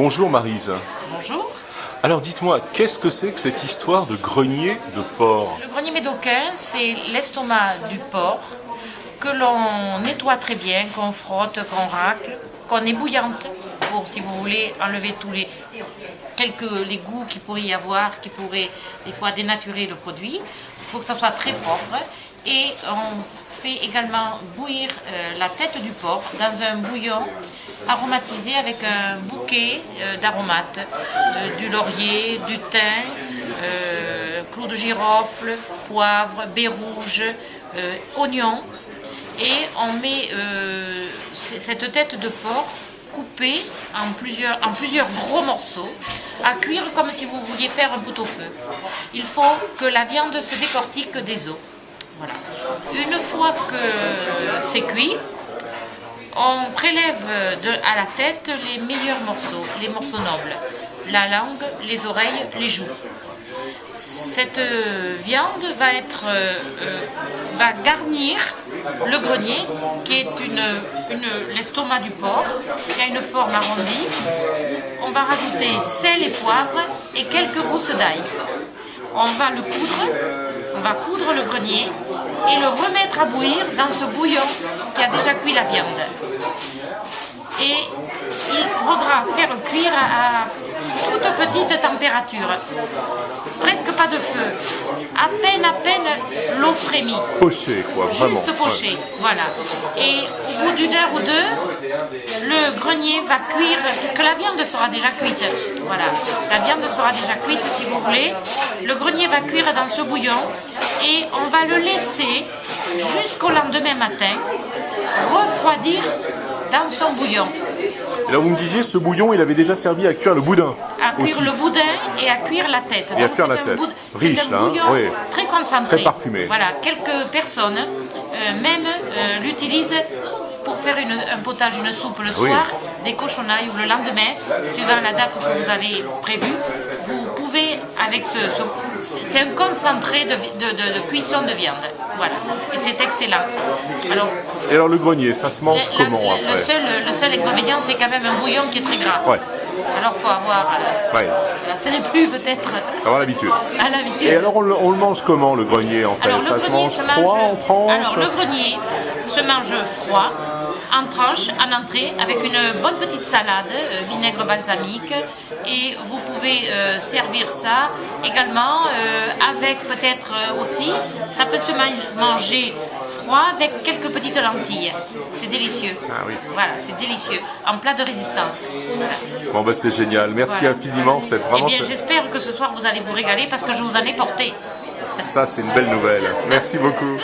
Bonjour Maryse. Bonjour. Alors dites-moi, qu'est-ce que c'est que cette histoire de grenier de porc? Le grenier médocain, c'est l'estomac du porc que l'on nettoie très bien, qu'on frotte, qu'on racle, qu'on ébouillante pour, si vous voulez, enlever tous les goûts qu'il pourrait y avoir, qui pourraient des fois dénaturer le produit. Il faut que ça soit très propre. Et on fait également bouillir la tête du porc dans un bouillon aromatisé avec un bouquet d'aromates, du laurier, du thym, clou de girofle, poivre, baie rouge, oignon. Et on met cette tête de porc coupée en plusieurs gros morceaux, à cuire comme si vous vouliez faire un pot-au-feu. Il faut que la viande se décortique des os. Voilà. Une fois que c'est cuit, on prélève à la tête les meilleurs morceaux, les morceaux nobles, la langue, les oreilles, les joues. Cette viande va garnir le grenier, qui est l'estomac du porc, qui a une forme arrondie. On va rajouter sel et poivre et quelques gousses d'ail. On va le coudre, on va coudre le grenier et le remettre à bouillir dans ce bouillon qui a déjà cuit la viande. Et il faudra faire cuire à toute petite température, presque pas de feu, à peine l'eau frémit. Poché quoi, vraiment. Juste poché, ouais. Voilà. Et au bout d'une heure ou deux, le grenier va cuire, puisque la viande sera déjà cuite. Voilà, la viande sera déjà cuite si vous voulez. Le grenier va cuire dans ce bouillon et on va le laisser jusqu'au lendemain matin refroidir dans son bouillon. Et là vous me disiez, ce bouillon il avait déjà servi à cuire le boudin. À cuire aussi. Le boudin et à cuire la tête. Et à cuire la tête. Riche c'est un là, hein, bouillon oui. très concentré. Très parfumé. Voilà, quelques personnes même l'utilisent pour faire un potage, une soupe le soir, des cochonailles ou le lendemain, suivant la date que vous avez prévue. Vous pouvez, avec c'est un concentré de cuisson de viande. Voilà, et c'est excellent. Et alors le grenier, ça se mange comment après? Le seul inconvénient, c'est quand même un bouillon qui est très gras. Ouais. Alors il faut avoir, ça n'est plus peut-être Avoir l'habitude. à l'habitude. Et alors on le mange comment le grenier en fait? Alors, Ça se mange froid en tranches? Alors le grenier se mange froid, en tranches, en entrée, avec une bonne petite salade, vinaigre balsamique, et vous pouvez servir ça également avec peut-être aussi, ça peut se manger froid avec quelques petites lentilles. C'est délicieux. Ah oui. Voilà, c'est délicieux, en plat de résistance. Voilà. Bon bah c'est génial, merci infiniment. C'est vraiment. Eh bien, j'espère que ce soir vous allez vous régaler parce que je vous en ai porté. Ça c'est une belle nouvelle. Merci beaucoup.